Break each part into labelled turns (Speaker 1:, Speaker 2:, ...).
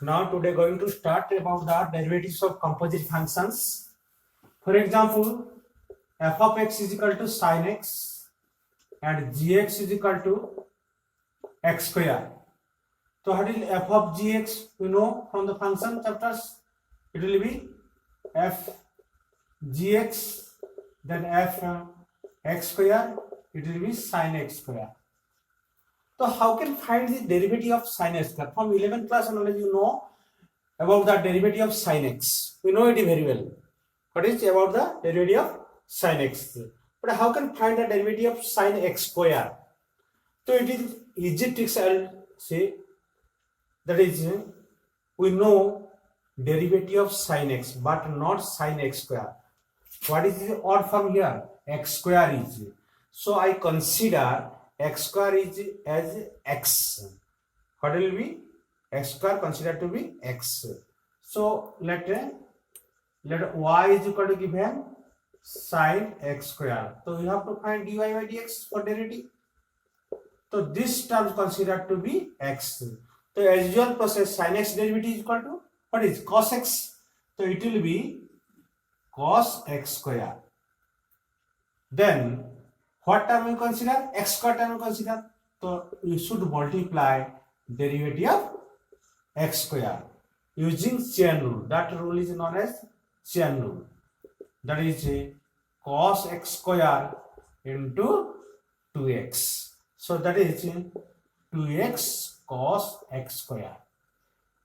Speaker 1: Now today going to start about the derivatives of composite functions. For example, f of x is equal to sin x and gx is equal to x square. So what is f of gx? We know from the function chapters. It will be f gx, then f x square. It will be sin x square. So how can find the derivative of sin x square? From 11th class knowledge you know about the derivative of sin x. We know it very well. What is about the derivative of sin x? But how can find the derivative of sin x square? So it is easy tricks I'll say. That is, we know derivative of sin x but not sin x square. What is the odd form here? X square is. So I consider x square is as x. What will be? X square considered to be x. So let y is equal to given sin x square. So we have to find dy by dx for derivative. So this term is considered to be x. So as usual process, sin x derivative is equal to what is cos x. So it will be cos x square. Then what term we consider? X square term we consider. So you should multiply derivative of x square using chain rule. That rule is known as chain rule. That is cos x square into 2x. So that is 2x cos x square.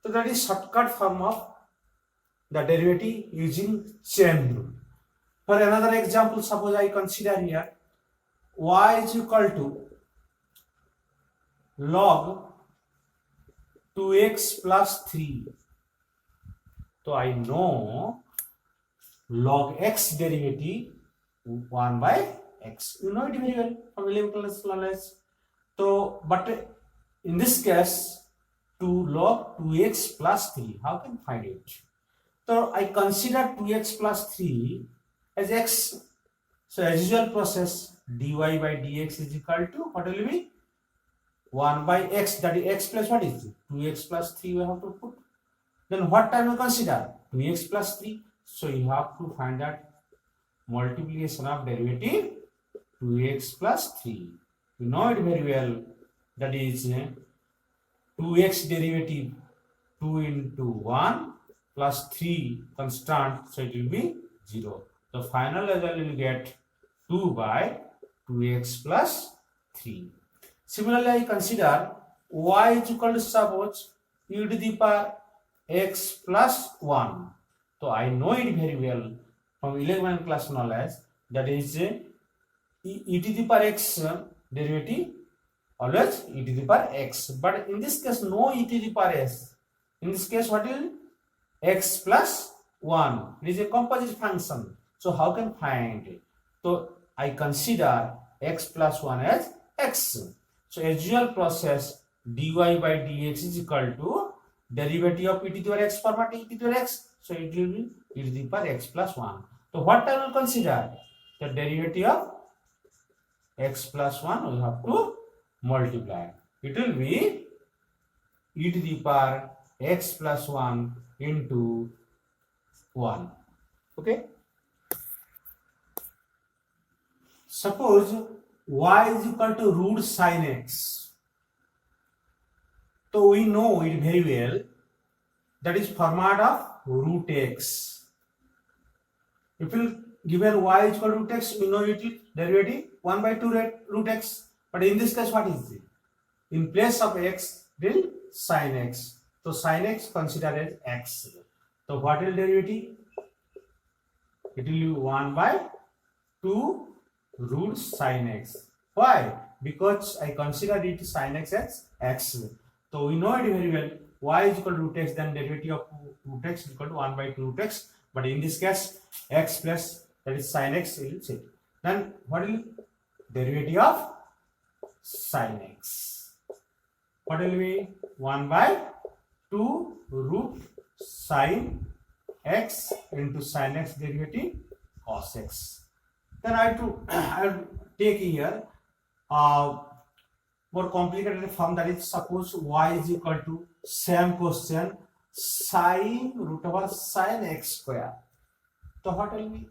Speaker 1: So that is shortcut form of the derivative using chain rule. For another example, suppose I consider here y is equal to log 2x plus 3. So I know log x derivative 1 by x. You know it very well from 11th class knowledge. So, but in this case, 2 log 2x plus 3. How can I find it? So I consider 2x plus 3 as x. So as usual process, dy by dx is equal to what will be 1 by x, that is x plus what is 2x plus 3 we have to put. Then what time we consider 2x plus 3. So you have to find that multiplication of derivative 2x plus 3. You know it very well. That is 2x derivative 2 into 1 plus 3 constant. So it will be 0. The final result will get 2 by 2x plus 3. Similarly, I consider y is equal to suppose e to the power x plus 1. So I know it very well from 11th class knowledge. That is e to the power x derivative always e to the power x. But in this case, no e to the power s. In this case, what will x plus 1? It is a composite function. So how can find it? So I consider x plus 1 as x. So as usual process, dy by dx is equal to derivative of e to the power x format e to the power x. So it will be e to the power x plus 1. So what I will consider? The derivative of x plus 1 we have to multiply. It will be e to the power x plus 1 into 1. Okay. Suppose y is equal to root sin x. So we know it very well. That is format of root x. If you given y is equal to root x, we know it is derivative 1 by 2 root x. But in this case, what is it? In place of x, then sin x. So sin x considered as x. So what will derivative? It will be 1 by 2 root sin x. Why? Because I consider it sin x as x. So we know it very well. Y is equal to root x, then derivative of root x is equal to 1 by 2 root x. But in this case, x plus that is sin x will say. Then what will derivative of sin x? What will be 1 by 2 root sin x into sin x derivative cos x. Then I'll take here more complicated form, that is suppose y is equal to same question sine root over sine x square. So what will be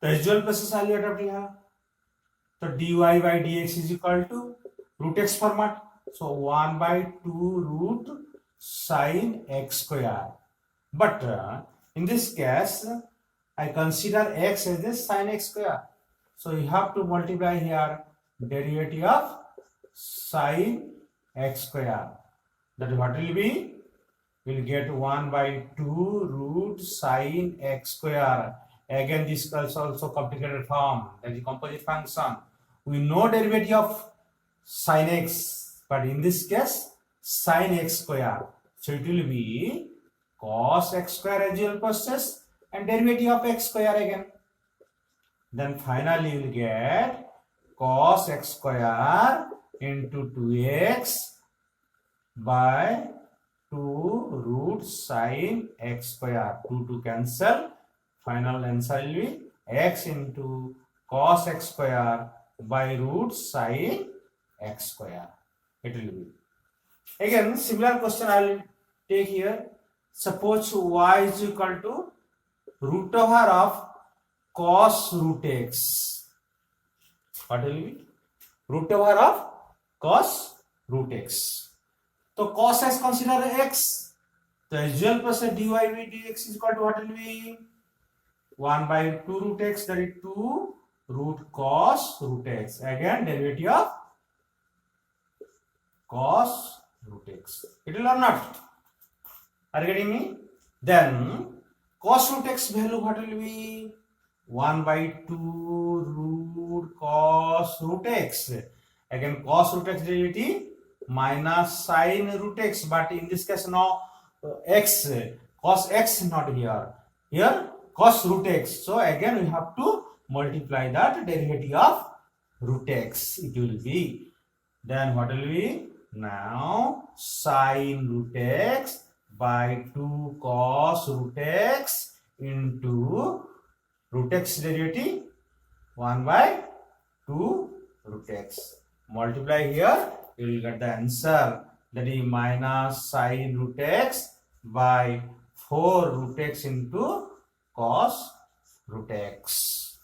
Speaker 1: the usual process I will adopt here. So dy by dx is equal to root x format. So 1 by 2 root sine x square. But in this case, I consider x as a sine x square. So you have to multiply here derivative of sine x square. That what will be? We'll get 1 by 2 root sine x square. Again, this is also complicated form. That is composite function. We know derivative of sine x, but in this case, sine x square. So it will be cos x square as usual process and derivative of x square again. Then finally you will get cos x square into 2x by 2 root sine x square. 2 to cancel. Final answer will be x into cos x square by root sine x square. It will be. Again, similar question I will take here. Suppose y is equal to root over of cos root x. What will be? Root over of cos root x. So cos x consider x. The usual process dy by dx is equal to what will be? 1 by 2 root x, that is 2 root cos root x. Again, derivative of cos root x. It will or not? Are you getting me? Then cos root x value what will be? 1 by 2 root cos root x. Again, cos root x derivative minus sine root x, but in this case now x, cos x not here. Here cos root x. So again we have to multiply that derivative of root x. It will be. Then what will be? Now sine root x by 2 cos root x into root x derivative 1 by 2 root x. Multiply here, you will get the answer, that is minus sine root x by 4 root x into cos root x.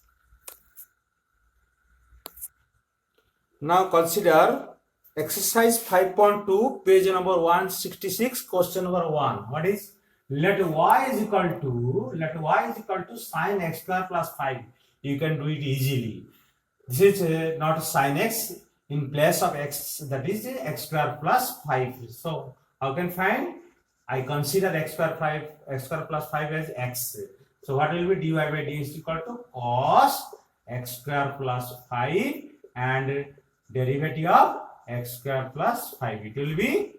Speaker 1: Now consider exercise 5.2, page number 166, question number 1. What is? Let y is equal to sine x square plus 5. You can do it easily. This is not sine x, in place of x, that is x square plus 5. So how can find? I consider x square plus 5 as x. So what will be? Dy by dx equal to cos x square plus 5 and derivative of x square plus 5. It will be,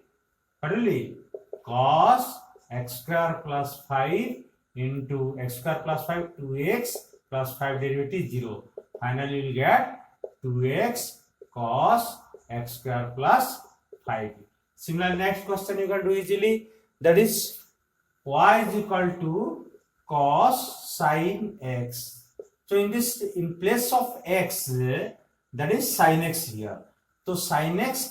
Speaker 1: what will be? Cos x square plus 5 into x square plus 5, 2x plus 5 derivative 0. Finally you will get 2x cos x square plus 5. Similar next question you can do easily, that is y is equal to cos sine x. So in place of x, that is sine x here. So sine x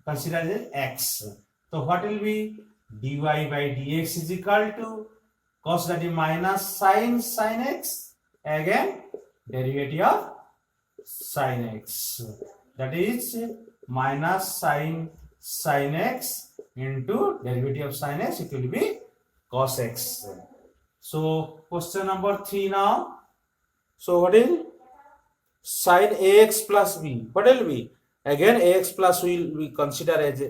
Speaker 1: consider as x. So what will be? Dy by dx is equal to cos, that is minus sine x. Again derivative of sine x, that is minus sine x into derivative of sine x. It will be cos x. So question number 3 now. So what is sine ax plus b? What will be? Again ax plus we consider as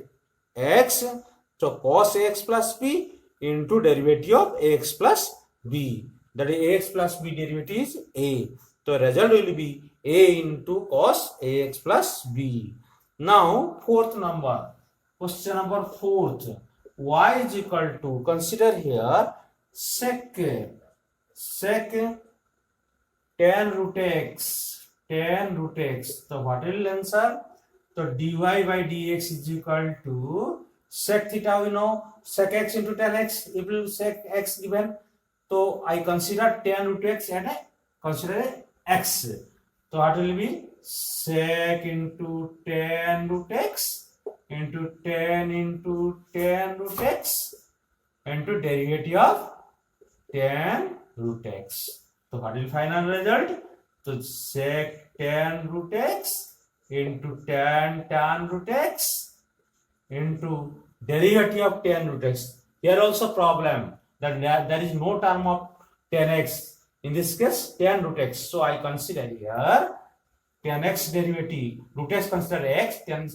Speaker 1: x. So cos ax plus b into derivative of ax plus b. That is ax plus b derivative is a. So result will be a into cos ax plus b. Now fourth number, question number 4th. Y is equal to, consider here sec 10 root x. So what will answer? So dy by dx is equal to sec theta, we know, sec x into tan x. If you sec x given, so I consider 10 root x and I consider x. So what will be? Sec into 10 root x into 10 into 10 root x into derivative of tan root x. So what will final result? So sec tan root x into tan root x into derivative of tan root x. Here also problem that there is no term of tan x. In this case, tan root x. So I consider here tan x derivative, root x consider x, tan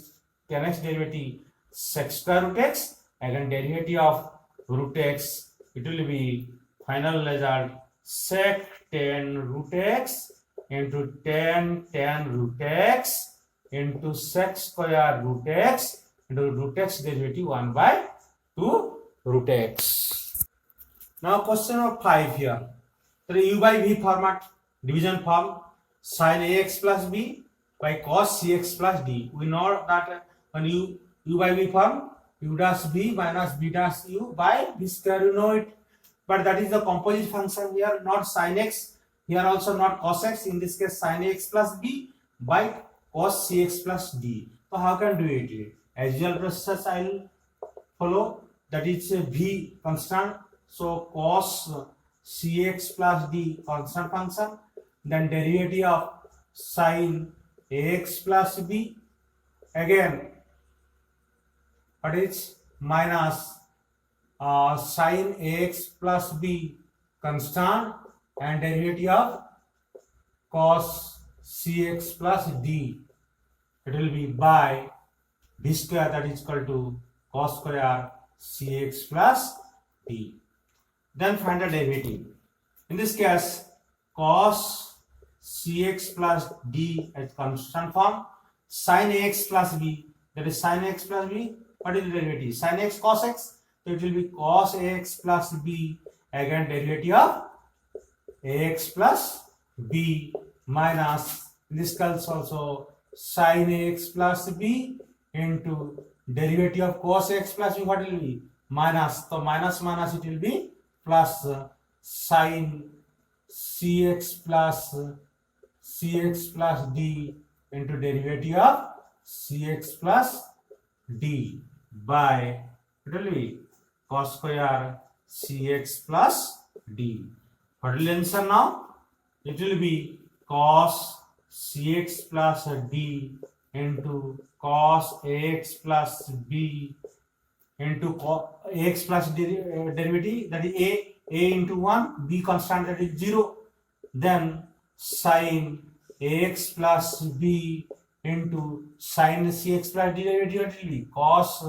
Speaker 1: x derivative sec square root x, again derivative of root x, it will be final result sec tan root x into tan root x into sec square root x into root x derivative 1 by 2 root x. Now question number 5 here. So u by v format, division form, sin ax plus b by cos cx plus d. We know that when u by v form, u dash b minus b dash u by b square, you know it. But that is the composite function here, not sin x. Here also not cos x. In this case, sin ax plus b by cos cx plus d. So how can do it? As usual process I will follow. That is v constant. So cos cx plus d constant function. Then derivative of sin ax plus b. Again, what is minus sin ax plus b constant and derivative of cos cx plus d. It will be by b square, that is equal to cos square cx plus d. Then find the derivative. In this case, cos cx plus d as constant form, sin ax plus b, that is sin x plus b. What is the derivative? Sin x cos x. So it will be cos ax plus b, again derivative of ax plus b minus, in this case also sin ax plus b into derivative of cos x plus b. What will be? Minus. So minus minus it will be plus sin cx plus d into derivative of cx plus d by, it will be cos square cx plus d. What will answer now? It will be cos cx plus d into cos ax plus b into ax plus derivative, that is a into 1, b constant, that is 0. Then sin ax plus b into sin cx plus d derivative, it will be cos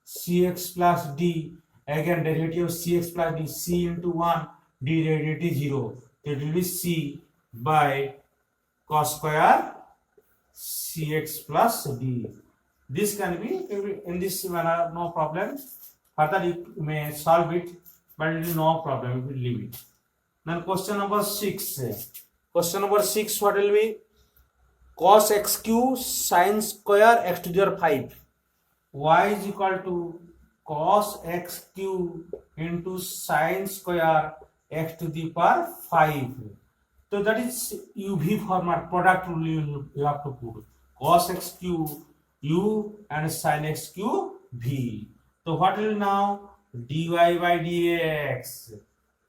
Speaker 1: cx plus d, again derivative of cx plus d, c into 1, d derivative 0. It will be c by cos square cx plus d. This can be in this manner, no problem. Further you may solve it, but it is no problem, you will leave it. Then question number 6. Question number 6, what will be? Cos x cube sin square x to the power 5. Y is equal to cos x cube into sin square x to the power 5. So that is UV format, product rule you have to put. Cos x cube u and sin x cube v. So what will now? Dy by dx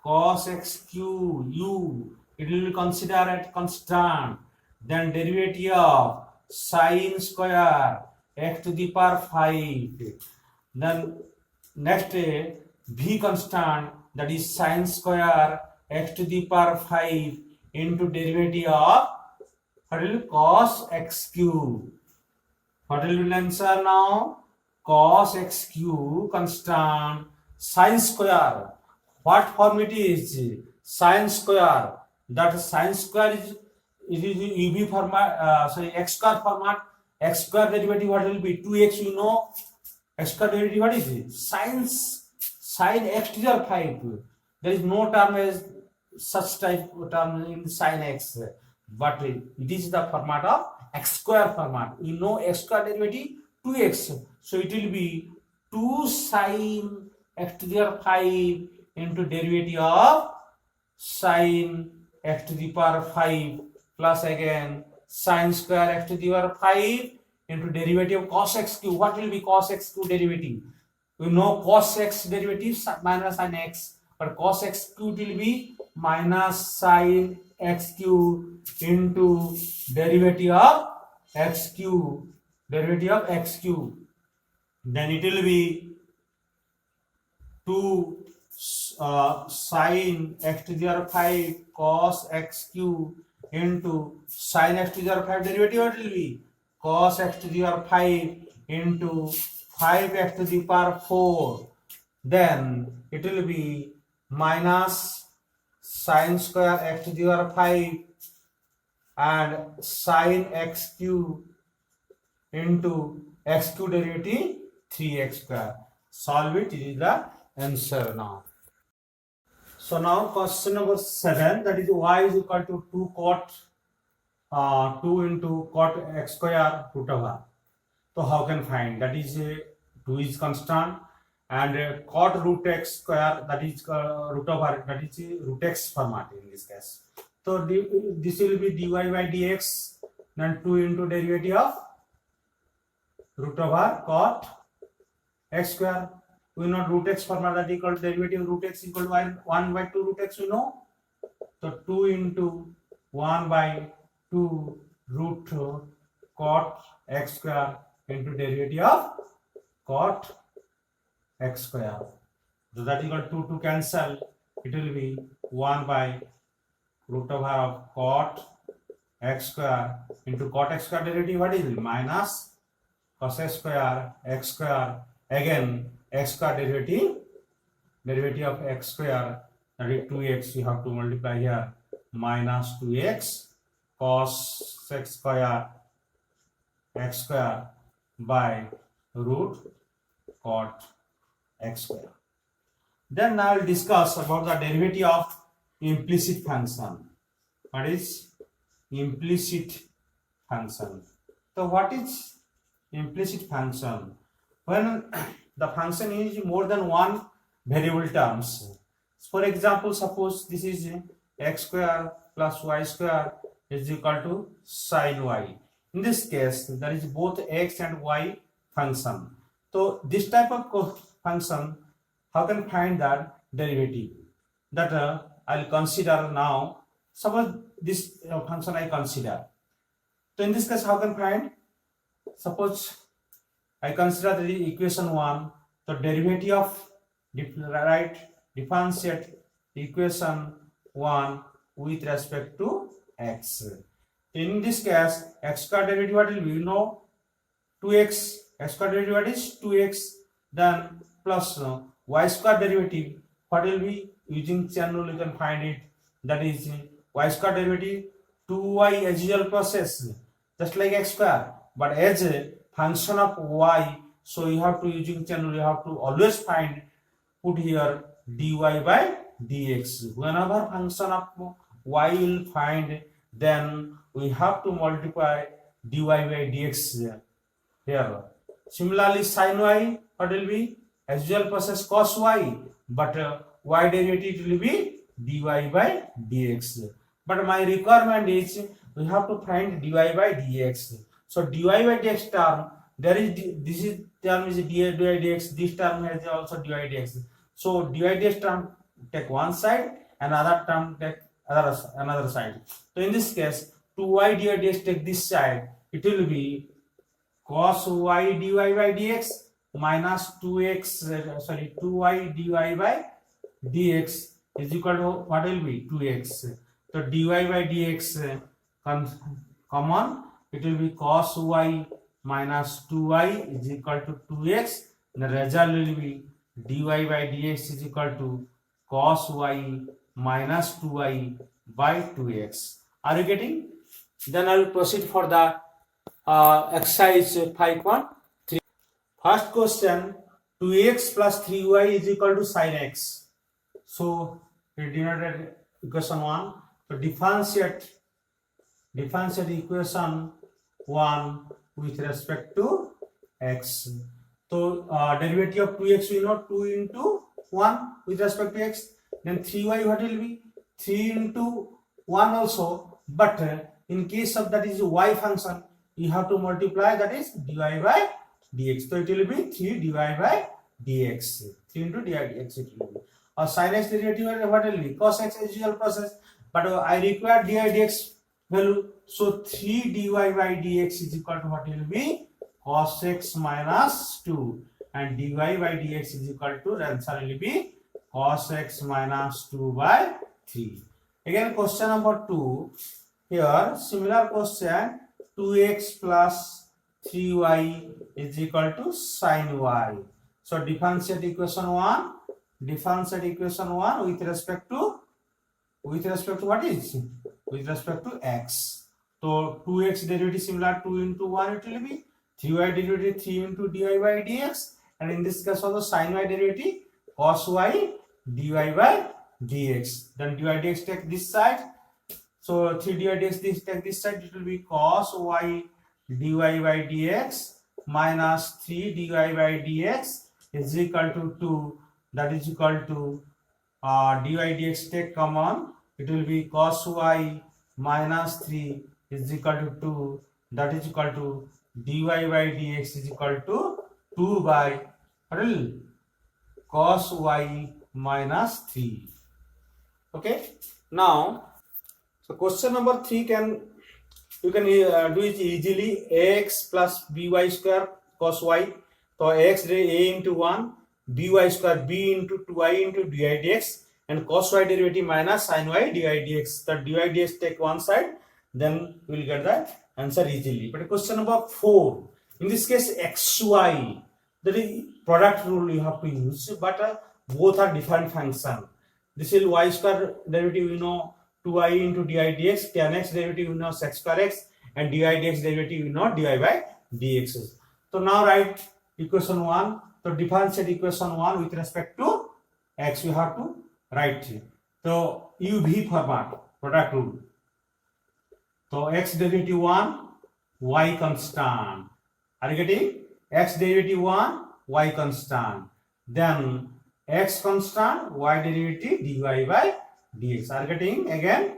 Speaker 1: cos x cube u, it will be considered at constant. Then derivative of sin square x to the power 5. Then next v constant, that is sin square x to the power 5 into derivative of what will be? Cos x cube. What will be the answer now? Cos x cube constant sin square. What form it is? Sin square. That sin square is UV format, x square format. X square derivative what will be? 2x, you know. X square derivative what is it? Sin x to the power 5. There is no term as such type of term in sin x, but it is the format of x square format. You know x square derivative 2x, so it will be 2 sin x to the power 5 into derivative of sin x to the power 5 plus again sin square x to the power 5 into derivative of cos x cube. What will be cos x cube derivative? We know cos x derivative minus sin x, but cos x cubed will be minus sin x cube into derivative of x cube, then it will be 2 sin x to the power 5 cos x cube into sin x to the power 5 derivative, what will be cos x to the power 5 into 5x to the power 4, then it will be minus sin square x to the power 5 and sin x cube into x cube derivative 3x square. Solve it, it is the answer now. So now question number 7, that is y is equal to 2 cot 2 into cot x square root over. So how can find? That is 2 is constant and cot root x square, that is root over, that is root x format in this case. So this will be dy by dx, then 2 into derivative of root over cot x square. We know root x format, that equal to derivative of root x equal to 1 by 2 root x, we know. So 2 into 1 by 2 root cot x square into derivative of cot x square. So that equal to 2 cancel, it will be 1 by root over of cot x square into cot x square derivative, what is it? Minus cos square x square, again x square derivative of x square, that is 2x, you have to multiply here, minus 2x cos x square by root cot x square. Then I will discuss about the derivative of implicit function. What is implicit function? So what is implicit function? When the function is more than one variable terms. For example, suppose this is x square plus y square is equal to sin y. In this case, there is both x and y function. So this type of function, how can find that derivative? That I'll consider now. Suppose this function I consider. So in this case, how can find? Suppose I consider the equation 1, the derivative of differentiate equation 1 with respect to x. In this case, x square derivative what will be? You know 2x, x square derivative what is 2x, then plus y square derivative what will be? Using chain rule you can find it, that is y square derivative 2y as usual process just like x square, but as a function of y, so you have to using chain rule, you have to always find, put here dy by dx. Whenever function of y will find, then we have to multiply dy by dx here. Similarly, sin y what will be? As usual process cos y, but y derivative will be dy by dx. But my requirement is we have to find dy by dx. So dy by dx term, there is this is term is dy by dx, this term has also dy by dx. So dy by dx term take one side and other term take another side. So in this case 2y dy by dx take this side, it will be cos y dy by dx minus 2y dy by dx is equal to what will be 2x. So dy by dx common, it will be cos y minus 2y is equal to 2x. The result will be dy by dx is equal to cos y minus 2y by 2x. Are you getting? Then I will proceed for the exercise 5.3. First question, 2x plus 3y is equal to sin x. So we denoted equation 1. So differentiate equation 1 with respect to x. So derivative of 2x we know 2 into 1 with respect to x. Then 3y what will be? 3 into 1 also. But in case of that is y function, you have to multiply, that is dy by dx. So it will be 3 dy by dx. 3 into dx it will be. Or sin x derivative, what will be? Cos x is usual process. But I require dy dx value. So 3 dy by dx is equal to what will be? Cos x minus 2. And dy by dx is equal to, the answer will be cos x minus 2 by 3. Again, question number 2. Here, similar question, 2x plus 3y is equal to sin y. So, differentiate equation 1 with respect to what is? With respect to x. So, 2x derivative similar 2 into 1 it will be, 3y derivative 3 into dy by dx, and in this case also sin y derivative cos y dy by dx. Then dy dx take this side. So 3 dy dx, this take this side, it will be cos y dy by dx minus 3 dy by dx is equal to 2. That is equal to dy dx take common, it will be cos y minus 3 is equal to 2. That is equal to dy by dx is equal to 2 by cos y minus 3. Okay. Now, so question number 3 you can do it easily. Ax plus by square cos y. So x a into 1, by square b into 2y into dy dx, and cos y derivative minus sin y dy dx. The dy dx take one side, then we will get the answer easily. But question number 4, in this case xy, that is product rule you have to use, but both are different function. This is y square derivative, you know, 2y into dy dx, tan x derivative, you know, sec square x, and dy dx derivative, you know, dy by dx. So now write equation 1. So differentiate equation 1 with respect to x, we have to write. So UV format, product rule. So x derivative 1, y constant. Are you getting? X derivative 1, y constant. Then x constant, y derivative dy by dx. Are getting? Again,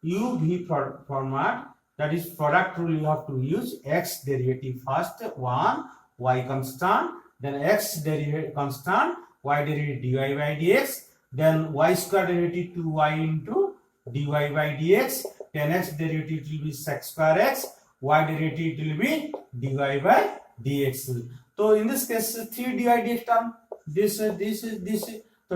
Speaker 1: UV format, that is product rule you have to use. X derivative first 1, y constant, then x derivative constant, y derivative dy by dx, then y square derivative 2y into dy by dx, then x derivative will be sec square x, y derivative will be dy by dx. So in this case 3 dy dx term, this. So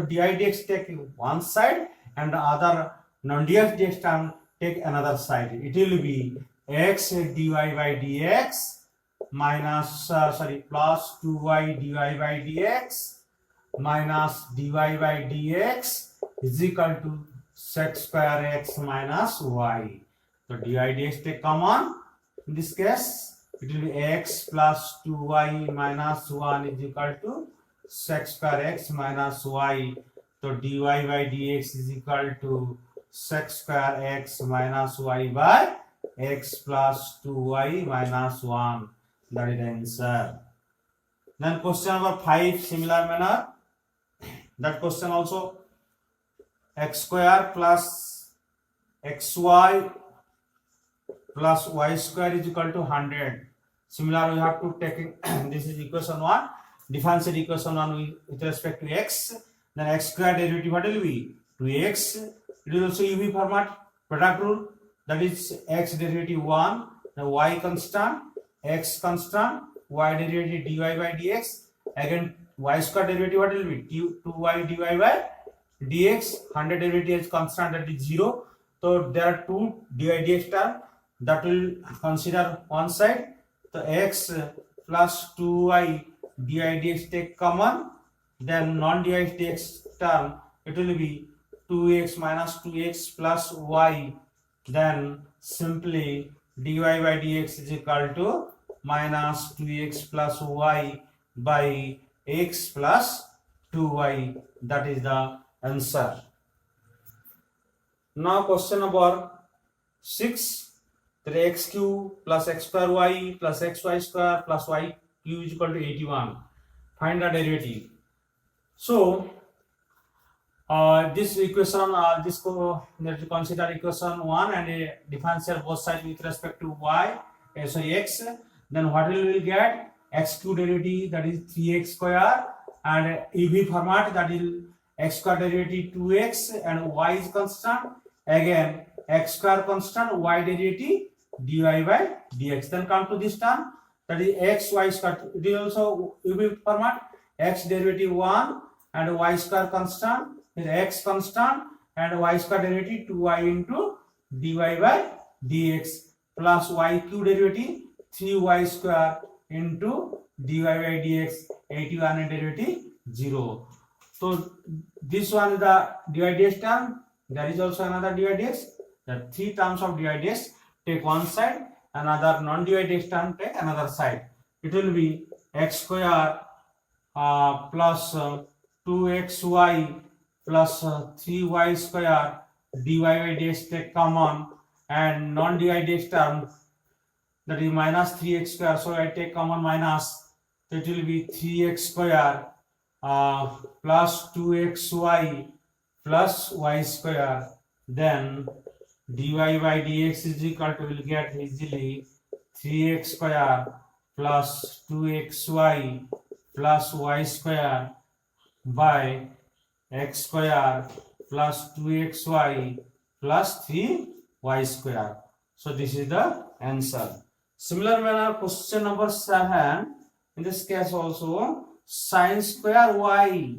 Speaker 1: dy dx take one side, and the other non-dx dx term take another side. It will be x dy by dx minus plus 2y dy by dx minus dy by dx is equal to sec square x minus y. So dy dx take common. In this case, it will be x plus 2y minus 1 is equal to sec square x minus y. So dy by dx is equal to sec square x minus y by x plus 2y minus 1. That is the answer. Then question number 5, similar manner. That question also, x square plus xy plus y square is equal to 100. Similar, we have to take this is equation 1. Differentiate equation 1 with respect to x. Then x square derivative what will be? 2x. It is also UV format, product rule. That is x derivative 1, the y constant, x constant, y derivative dy by dx. Again, y square derivative what will be? 2y dy by dx. 100 derivative is constant, that is 0. So there are two dy dx term that will consider one side. So x plus 2y dy dx take common. Then non-dy dx term, it will be 2x minus 2x plus y. Then simply dy by dx is equal to minus 2x plus y by x plus 2y. That is the answer. Now question number 6. X cube plus x square y plus xy square plus y cube is equal to 81. Find the derivative. So this equation, let's consider equation 1 and differentiate both sides with respect to y, x. Then what will we get? X cube derivative, that is 3x square, and EV format, that is x square derivative 2x and y is constant, again x square constant, y derivative dy by dx. Then come to this term, that is x y square, it is also EV format, x derivative 1 and y square constant, x constant and y square derivative 2y into dy by dx plus y cube derivative 3y square into dy by dx, 81 and derivative 0. So this one is the dy dx term, there is also another dy dx, the three terms of dy dx take one side, another non dy dx term take another side. It will be x square plus 2xy plus 3y square dy by dx take common, and non dy dx term, that is minus 3x square, so I take common minus, so it will be 3x square plus 2xy plus y square, then dy by dx is equal to, will get easily 3x square plus 2xy plus y square by x square plus 2xy plus 3y square. So this is the answer. Similar manner, question number 7, in this case also, sin square y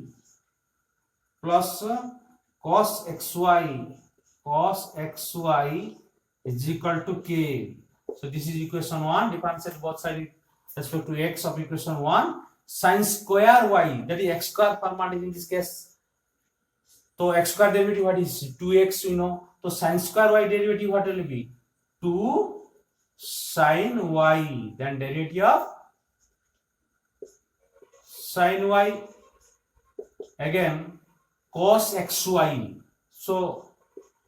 Speaker 1: plus cos xy is equal to k. So this is equation 1, differentiate both sides with respect to x of equation 1. Sin square y, that is x square format in this case. So x square derivative what is 2x, you know. So sin square y derivative what will be 2 sin y, then derivative of sin y, again cos xy. So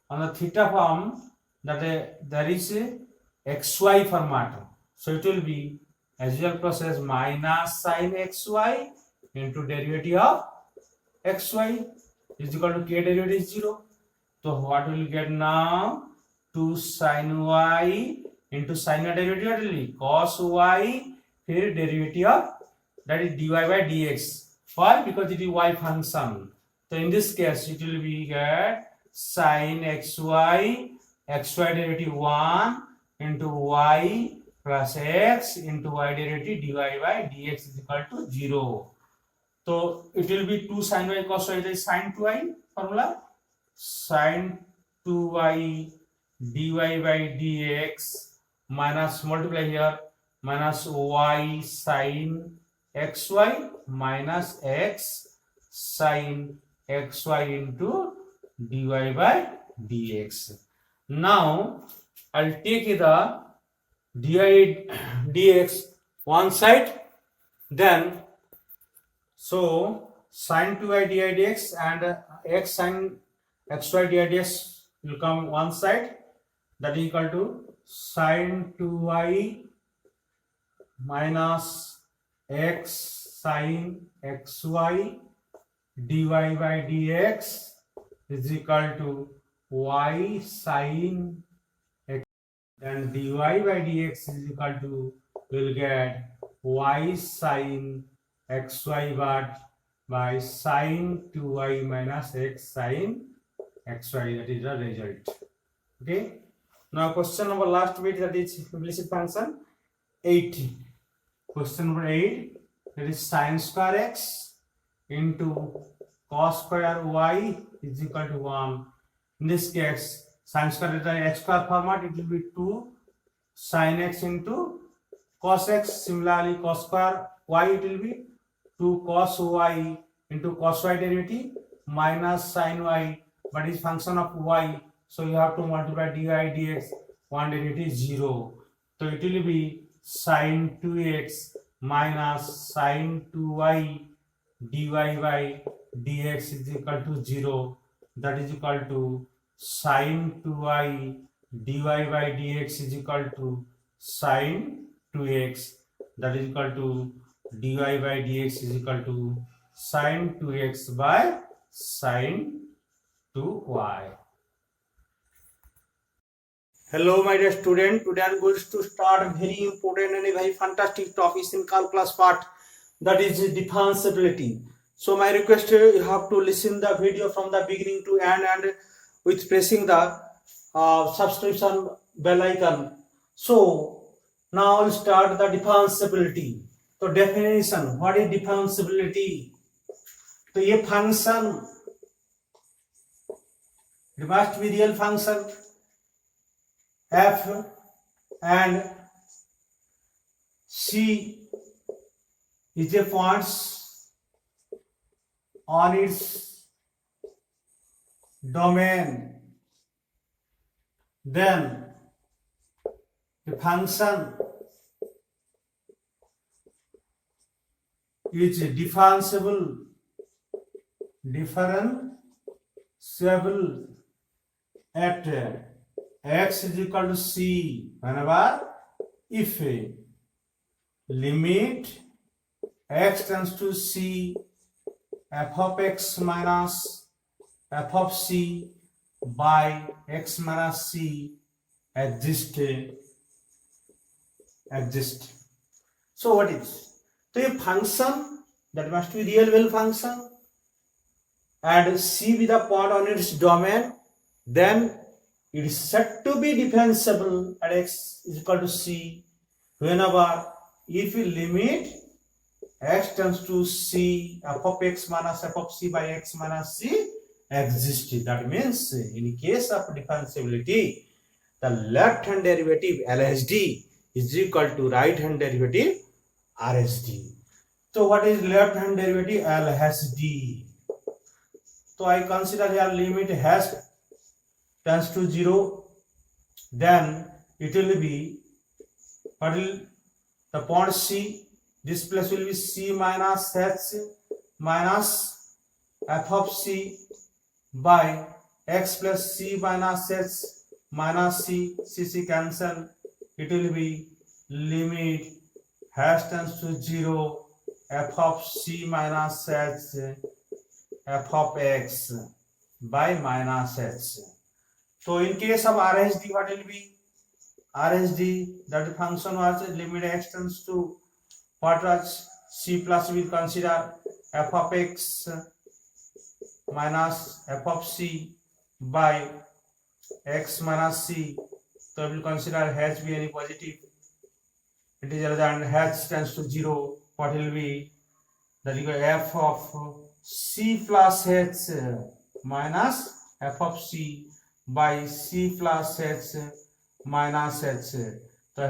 Speaker 1: on the theta form, that there is a xy format, so it will be as usual process, minus sin xy into derivative of xy is equal to k derivative is 0. So what will you get now? 2 sin y into sin y derivative will be cos y, फिर derivative of, that is dy by dx. Why? Because it is y function. So in this case it will be get sin xy derivative 1 into y plus x into y derivative dy by dx is equal to 0. So it will be 2 sin y cos y, that is sin 2y formula, sin 2y dy by dx minus, multiply here, minus y sin xy minus x sin xy into dy by dx. Now I'll take the dy dx one side, then so sin 2y dy dx and x sin xy dy dx will come one side, that is equal to sin 2y minus x sin xy dy by dx is equal to y sin x, and dy by dx is equal to, will get y sin xy but by sin 2y minus x sin xy, that is the result. Okay, now question number last bit, that is implicit function 8. Question number 8, that is sin square x into cos square y is equal to 1. In this case, sin square is the x square format, it will be 2 sin x into cos x. Similarly, cos square y, it will be 2 cos y into cos y derivative minus sin y, but is function of y, so you have to multiply dy dx, one derivative 0. So it will be sin 2x minus sin 2y dy by dx is equal to 0, that is equal to sin 2y dy by dx is equal to sin 2x, that is equal to dy by dx is equal to sin 2x by sin 2y. Hello my dear student, today I am going to start very important and a very fantastic topic in calculus part, that is differentiability. So my request, you have to listen the video from the beginning to end and with pressing the subscription bell icon. So now we start the differentiability. So definition, what is differentiability? तो ये function, it must be real function f and c is a points on its domain, then the function is differentiable at x is equal to c whenever if limit x tends to c f of x minus f of c by x minus c exist. So what is? So a function that must be real well function and c with a point on its domain, then it is said to be differentiable at x is equal to c whenever if we limit x tends to c f of x minus f of c by x minus c exists. That means in case of differentiability, the left hand derivative LHD is equal to right hand derivative RHD. So what is left hand derivative? LHD. So I consider here limit h tends to 0, then it will be, what will the point c, this place will be c minus h minus f of c by x plus c minus h minus c cancel, it will be limit h tends to 0 f of c minus h f of x by minus h. So in case of RHD, what will be? RHD, that function was limit x tends to what was c plus, we will consider f of x minus f of c by x minus c. So we will consider h be any positive integer and h tends to 0. What will be? That is f of c plus h minus f of c by c plus h minus h. So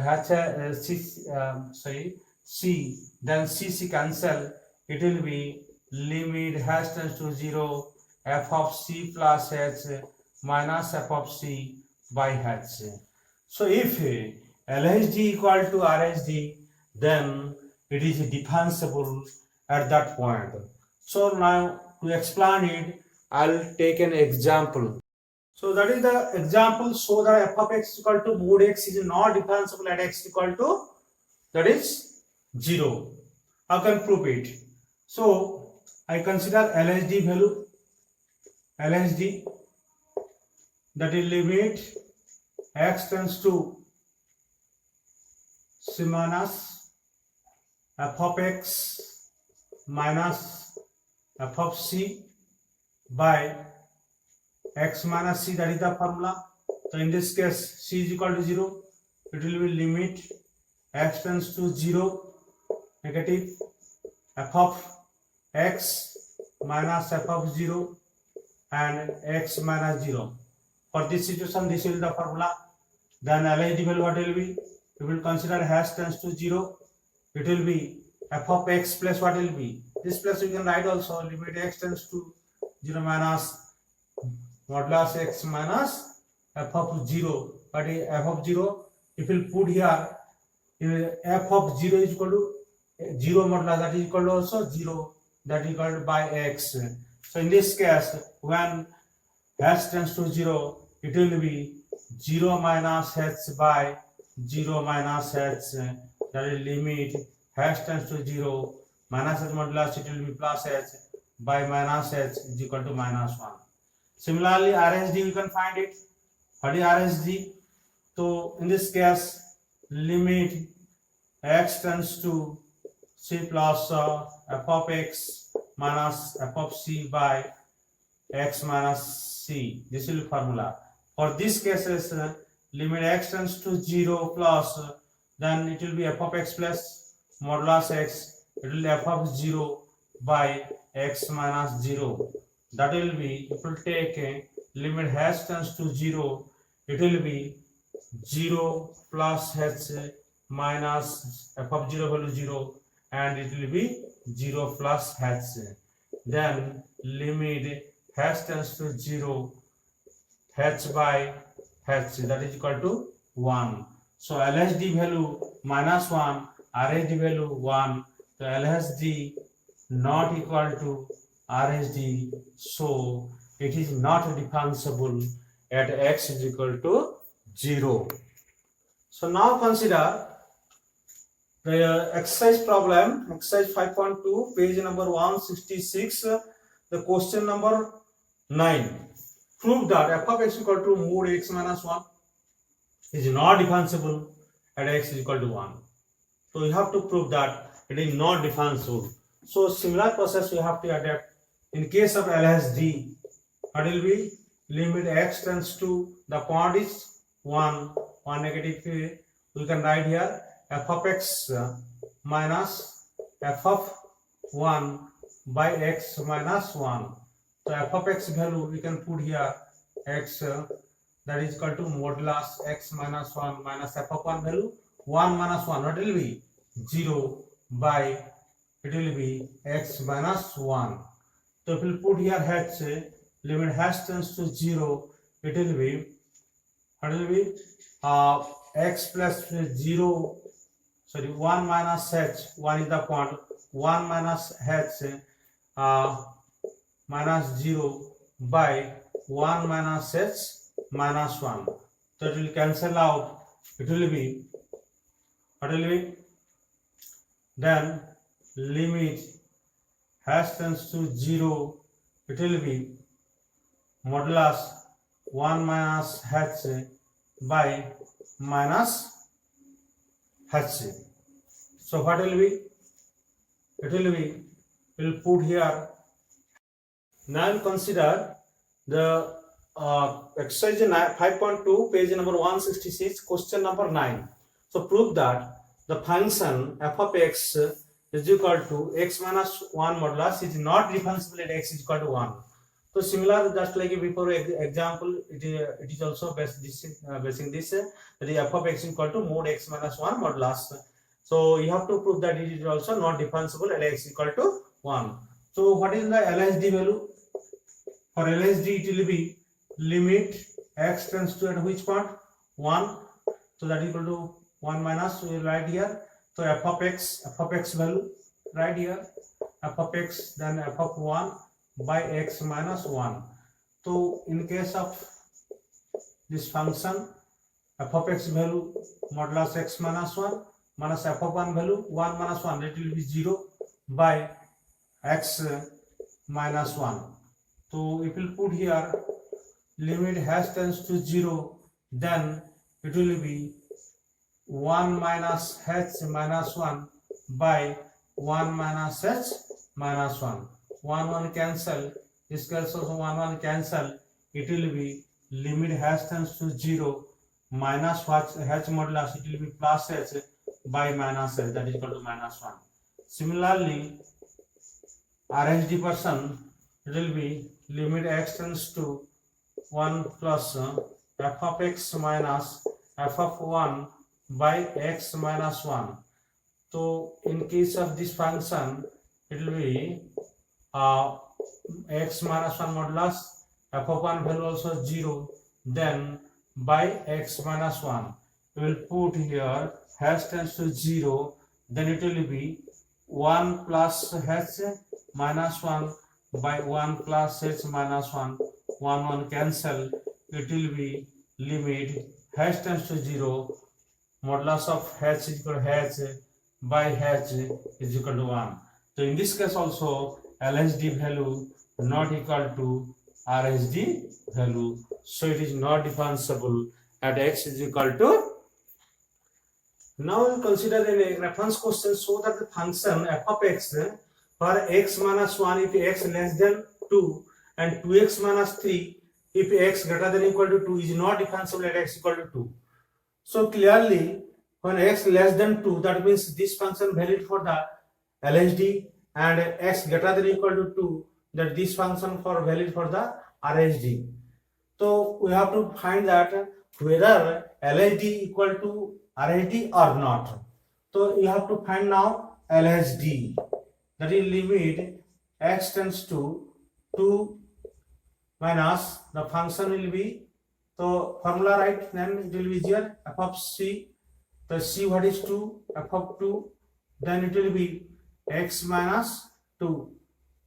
Speaker 1: c, then c cancel, it will be limit h tends to 0 f of c plus h minus f of c by h. So if LHD equal to RHD, then it is differentiable at that point. So now to explain it, I'll take an example. So that is the example. So that f of x equal to mod x is not differentiable at x equal to, that is 0. How can prove it? So I consider LHD value, LHD, that is limit x tends to c minus f of x minus f of c by x minus c, that is the formula. So in this case c is equal to 0, it will be limit x tends to 0 negative f of x minus f of 0 and x minus 0. For this situation, this will be the formula. Then LHD value what will be? We will consider h tends to 0, it will be f of x plus what will be? This plus we can write also limit x tends to 0 minus modulus x minus f of 0. But f of 0, if we put here, f of 0 is equal to 0 modulus, that is equal to also 0, that is equal to by x. So in this case, when h tends to 0, it will be 0 minus h by 0 minus h, that is limit h tends to 0 minus h modulus, it will be plus h by minus h is equal to minus 1. Similarly, RHD you can find it. What is RHD? So in this case, limit x tends to c plus f of x minus f of c by x minus c. This will be formula. For these cases, limit x tends to 0 plus, then it will be f of x plus modulus x. It will be f of 0 by x minus 0. That will be, if you take a limit h tends to 0, it will be 0 plus h minus f of 0 value 0, and it will be 0 plus h. Then limit h tends to 0, h by h, that is equal to 1. So LHD value minus 1, RHD value 1. So LHD not equal to RHD, so it is not differentiable at x is equal to 0. So now consider the exercise problem, exercise 5.2, page number 166, the question number 9. Prove that f of x equal to mod x minus 1 is not differentiable at x is equal to 1. So you have to prove that it is not differentiable. So similar process you have to adapt. In case of LHD, what will be? Limit x tends to, the point is 1 negative, we can write here f of x minus f of 1 by x minus 1. So f of x value we can put here x, that is equal to modulus x minus 1 minus f of 1 value 1 minus 1, what will be? 0 by, it will be x minus 1. So if we put here h, limit h tends to 0, it will be, what will be? X plus 0, sorry, 1 minus h, 1 is the point, 1 minus h minus 0 by 1 minus h minus 1. So it will cancel out, it will be, what will be? Then limit h tends to 0, it will be modulus 1 minus h by minus h. So what will be? It will be, we'll put here. Now consider the exercise 5.2, page number 166, question number 9. So prove that the function f of x is equal to x minus 1 modulus is not differentiable at x is equal to 1. So similar, just like before example, it is also basing this that the f of x is equal to mod x minus 1 modulus. So you have to prove that it is also not differentiable at x is equal to 1. So what is the LHD value? For LHD it will be limit x tends to at which point? 1. So that is equal to 1 minus, we will write here. So f of x value right here, f of x, then f of 1 by x minus 1. So in case of this function, f of x value modulus x minus 1 minus f of 1 value 1 minus 1, it will be 0 by x minus 1. So if we put here limit h tends to 0, then it will be 1 minus h minus 1 by 1 minus h minus 1. 1 cancel, this cancels, 1 cancel, it will be limit h tends to 0 minus h modulus, it will be plus h by minus h, that is equal to minus 1. Similarly, RHD person, it will be limit x tends to 1 plus f of x minus f of 1 by x minus 1. So in case of this function, it will be x minus 1 modulus f of 1 value also 0, then by x minus 1. We will put here h tends to 0, then it will be 1 plus h minus 1 by 1 plus h minus 1, 1 cancel, it will be limit h tends to 0, modulus of h is equal to h by h is equal to 1. So in this case also LHD value not equal to RHD value, so it is not differentiable at x is equal to. Now we consider a reference question, so that the function f of x for x minus 1 if x less than 2 and 2x minus 3 if x greater than equal to 2 is not differentiable at x equal to 2. So clearly when x less than 2, that means this function valid for the LHD, and x greater than equal to 2, that this function for valid for the RHD. So we have to find that whether LHD equal to RHD or not. So you have to find now LHD, that is limit x tends to 2 minus the function will be, so formula right, then it will be here f of c, the c what is 2, f of 2, then it will be x minus 2,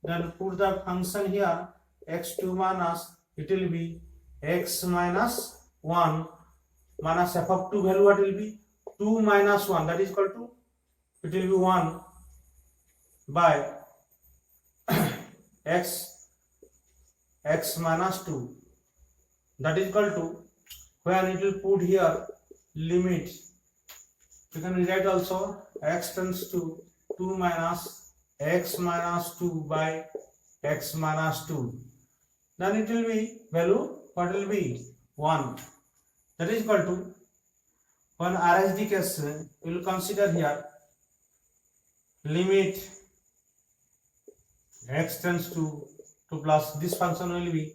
Speaker 1: then put the function here x2 minus, it will be x minus 1 minus f of 2 value what will be 2 minus 1, that is equal to, it will be 1 by x minus 2, that is equal to, when it will put here limit, you can rewrite also x tends to 2 minus x minus 2 by x minus 2, then it will be value what will be 1, that is equal to, when RHD case we will consider here limit x tends to 2 plus this function will be,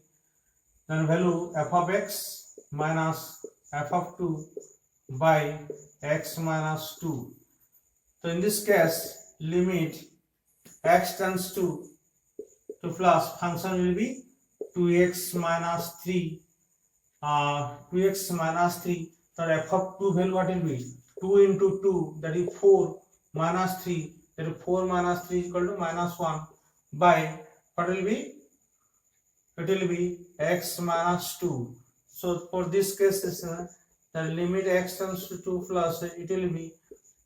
Speaker 1: then value f of x minus f of 2 by x minus 2. So in this case limit x tends to 2 plus function will be 2x minus 3, 2x minus 3, so f of 2 value what will be 2 into 2, that is 4 minus 3, that is 4 minus 3 is equal to minus 1 by what will be, it will be x minus 2. So for this case the limit x tends to 2 plus it will be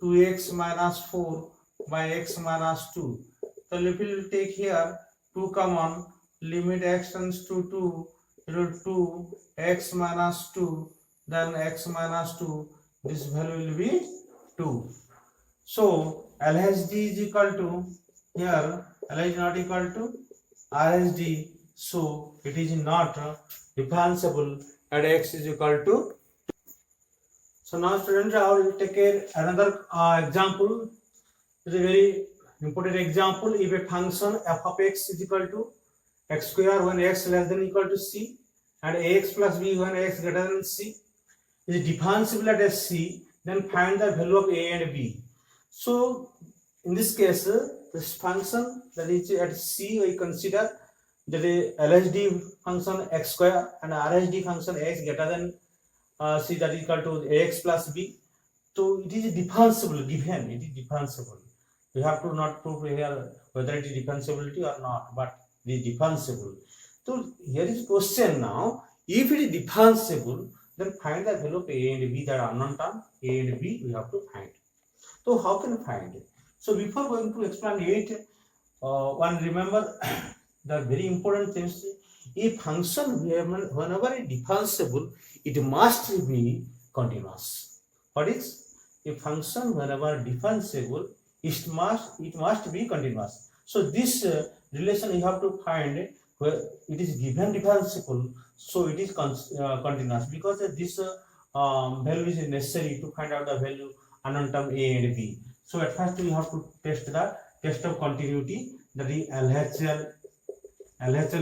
Speaker 1: 2x minus 4 by x minus 2. So if we will take here 2 common, limit x tends to 2, it will 2 x minus 2, then x minus 2, this value will be 2. So LHD is equal to, here LHD not equal to RHD, so it is not differentiable at x is equal to. So now students, I will take another example. It is a very important example. If a function f of x is equal to x square when x less than equal to c, and ax plus b when x greater than c is differentiable at c, then find the value of a and b. So in this case this function that is at c, we consider that a LHD function x square and RHD function x greater than c, that is equal to ax plus b. So it is differentiable, given it is differentiable. We have to not prove here whether it is differentiability or not, but it is differentiable. So here is question now, if it is differentiable, then find the value of a and b, that unknown term a and b we have to find. So how can we find it? So before going to explain it, one remember the very important things. A function whenever it differentiable, it must be continuous. What is a function whenever differentiable? It must be continuous. So this relation you have to find where it is given differentiable, so it is continuous, because this value is necessary to find out the value unknown term a and b. So at first we have to test the test of continuity, that is LHL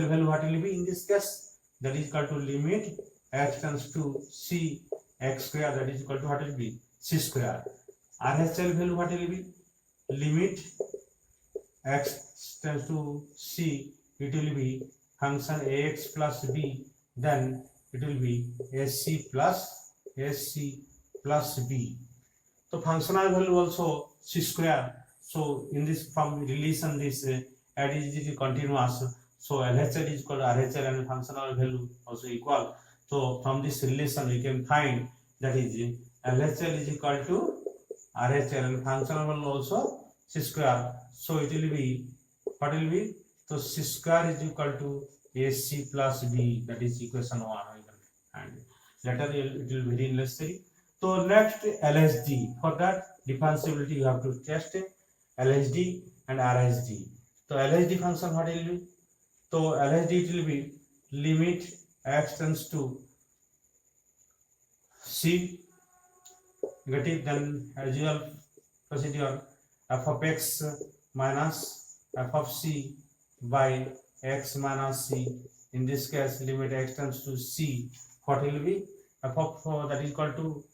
Speaker 1: value what will be in this case, that is equal to limit x tends to c x square, that is equal to what will be c square. RHL value what will be, limit x tends to c, it will be function ax plus b, then it will be sc plus b. So functional value also c square. So in this from relation this addition is continuous. So LHL is equal to RHL and functional value also equal. So from this relation we can find that is LHL is equal to RHL and functional value also c square. So it will be what will be, so c square is equal to ac plus b, that is equation 1, and later it will be very necessary. So next LHD, for that differentiability you have to test LHD and RHD. So LHD function what will be? So LHD it will be limit x tends to c, negative, then as usual procedure f of x minus f of c by x minus c. In this case, limit x tends to c. What will be? F of that is equal to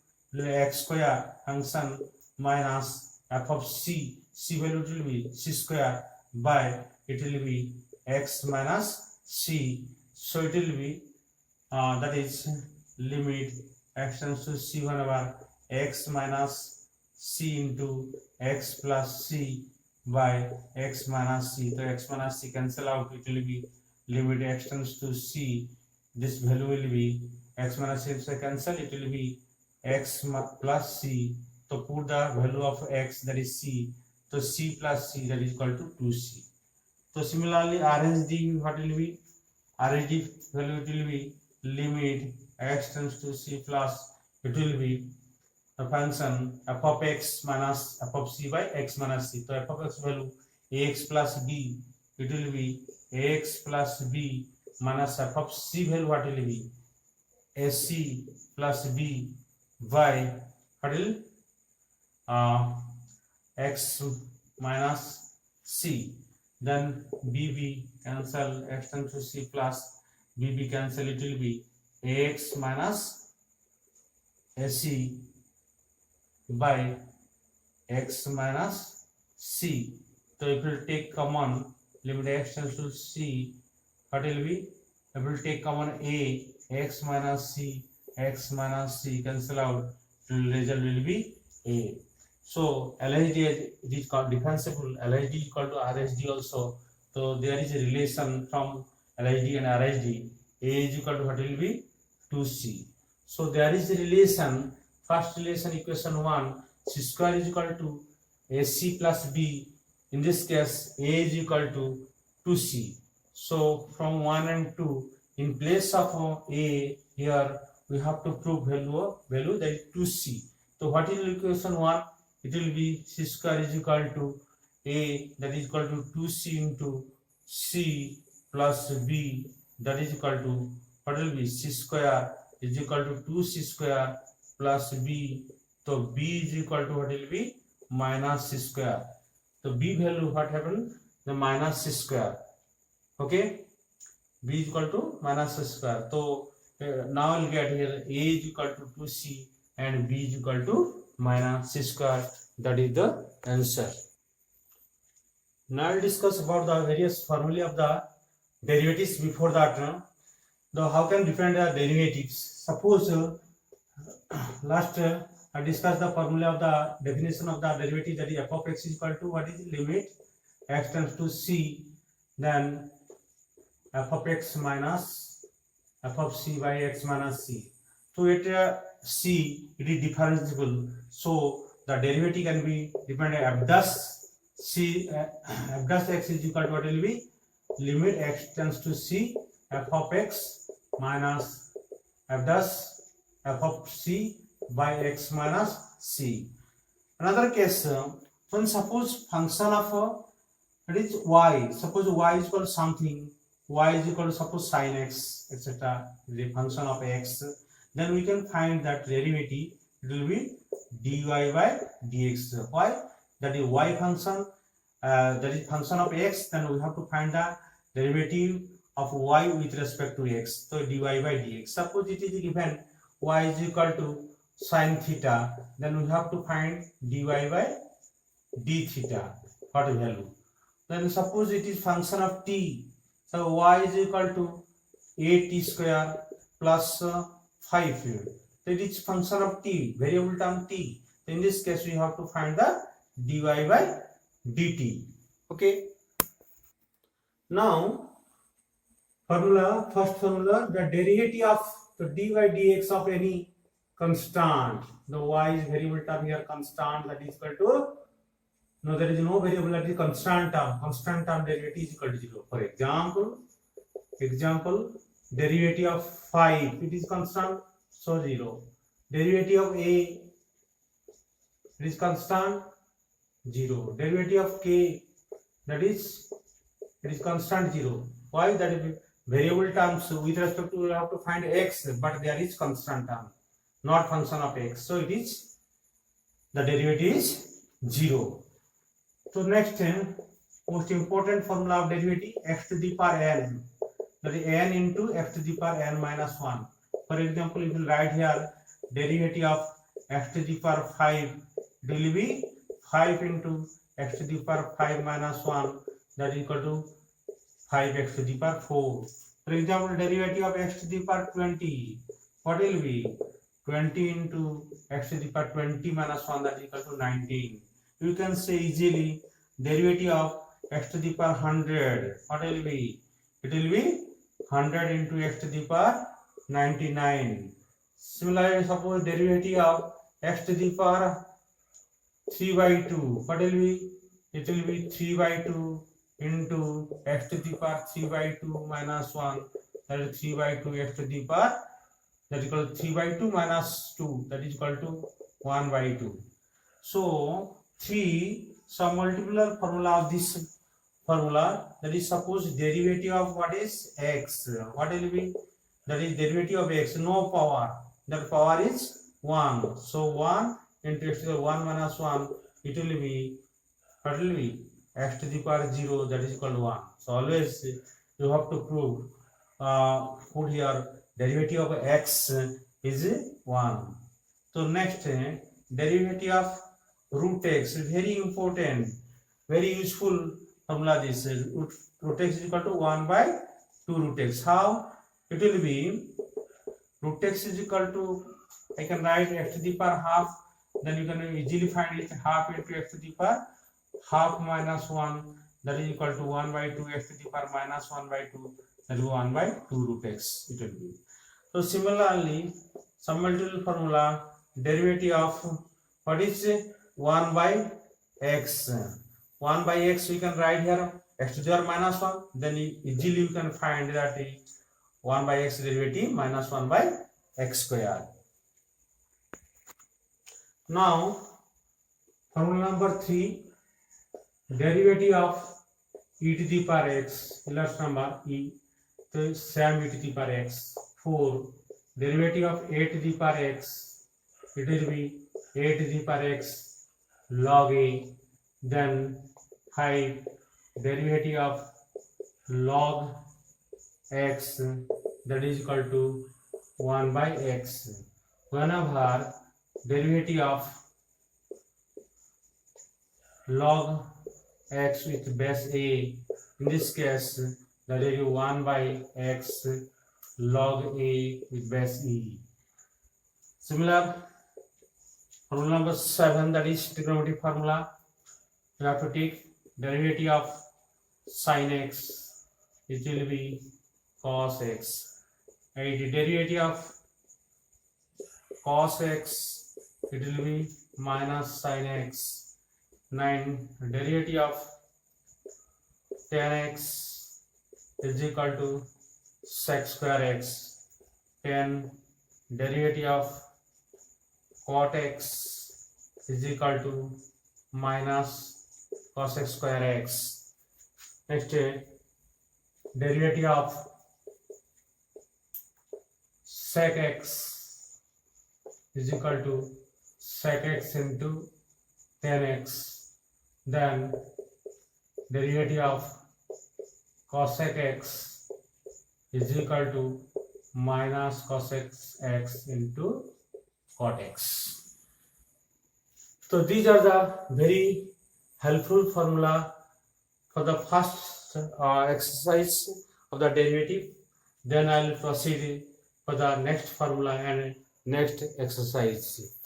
Speaker 1: x square function minus f of c. C value will be c square by it will be x minus c. So it will be that is limit x tends to c 1 over x minus c into x plus c by x minus c. So x minus c cancel out, it will be limit x tends to c. This value will be x minus c cancel, it will be x plus c. So put the value of x, that is c. So c plus c, that is equal to 2c. So similarly RHD what will be? RHD value will be limit x tends to c plus it will be the function f of x minus f of c by x minus c. So f of x value ax plus b, it will be ax plus b minus f of c value what will be ac plus b by what will x minus c. Then bb cancel, x tends to c plus bb cancel, it will be ax minus ac by x minus c. So if we take common, limit x tends to c, what will be? If we take common a, x minus c cancel out, result will be a. So LHD it is called defensible. LHD is equal to RHD also. So there is a relation from LHD and RHD. A is equal to what will be 2c. So there is a relation. First relation, equation 1, c square is equal to ac plus b. In this case, a is equal to 2c. So from 1 and 2, in place of a here we have to prove value that is 2c. So what is equation 1? It will be c square is equal to a, that is equal to 2c into c plus b, that is equal to what will be c square is equal to 2c square plus b. So b is equal to what will be minus c square. So b value what happened? The minus c square. Okay, b is equal to minus c square. So now we'll get here a is equal to 2c and b is equal to minus c square. That is the answer. Now I'll discuss about the various formulae of the derivatives. Before that, how can define the derivatives? Suppose last I discussed the formula of the definition of the derivative, that is f of x is equal to what is limit x tends to c, then f of x minus f of c by x minus c. So at c it is differentiable, so the derivative can be defined f dash c f dash x is equal to what will be limit x tends to c f of x minus f dash f of c by x minus c. Another case, when suppose function of it is y, suppose y is equal to something, y is equal to suppose sin x etc., the function of x, then we can find that derivative, it will be dy by dx. Why? That is y function, that is function of x, then we have to find the derivative of y with respect to x. So dy by dx. Suppose it is given y is equal to sin theta, then we have to find dy by d theta, what value. Then suppose it is function of t, so y is equal to a t square plus 5 here. So it is function of t, variable term t. So in this case we have to find the dy by dt. Okay. Now formula, first formula, the derivative of the dy dx of any constant. The y is variable term here, constant, that is equal to, no, there is no variable, that is constant term. Constant term derivative is equal to 0. For example, derivative of 5, it is constant, so 0. Derivative of a, it is constant, 0. Derivative of k, that is it is constant 0. Why? That is variable terms with respect to, we have to find x, but there is constant term, not function of x, so it is, the derivative is 0. So next, most important formula of derivative, x to the power n, that is n into x to the power n minus 1. For example, if you write here derivative of x to the power 5, it will be 5 into x to the power 5 minus 1, that is equal to 5x to the power 4. For example, derivative of x to the power 20, what will be 20 into x to the power 20 minus 1, that is equal to 19. You can say easily derivative of x to the power 100, what will be? It will be 100 into x to the power 99. Similarly, suppose derivative of x to the power 3 by 2, what will be? It will be 3 by 2 into x to the power 3 by 2 minus 1, that is 3 by 2 x to the power, that is equal to 3 by 2 minus 2, that is equal to 1 by 2. So 3, some multiple formula of this formula, that is suppose derivative of what is x, what will be? That is derivative of x, no power, that power is 1, so 1 into x to the 1 minus 1, it will be, what will be? X to the power 0, that is equal to 1. So always you have to prove, put here derivative of x is 1. So next, derivative of root x, very important, very useful formula. This root x is equal to 1 by 2 root x. How? It will be root x is equal to, I can write x to the power half, then you can easily find it, half into x to the power half minus 1, that is equal to 1 by 2 x to the power minus 1 by 2, that is 1 by 2 root x it will be. So similarly, some multiple formula, derivative of what is 1 by x. 1 by x we can write here x to the power minus 1, then easily you can find that 1 by x derivative minus 1 by x square. Now formula number 3, derivative of e to the power x, last number e, so same e to the power x. 4, derivative of a to the power x, it will be a to the power x log a, then 5, derivative of log x, that is equal to 1 by x. Whenever derivative of log x with base a, in this case that is 1 by x log a with base e. Similar formula number 7, that is trigonometric formula. You have to take derivative of sin x, it will be cos x. And the derivative of cos x, it will be minus sin x. 9, derivative of tan x is equal to sec square x. 10, derivative of cot x is equal to minus cos x square x. Next, derivative of sec x is equal to sec x into tan x. Then derivative of cosec x is equal to minus cosec x into cot x. So these are the very helpful formula for the first exercise of the derivative. Then I will proceed for the next formula and next exercise.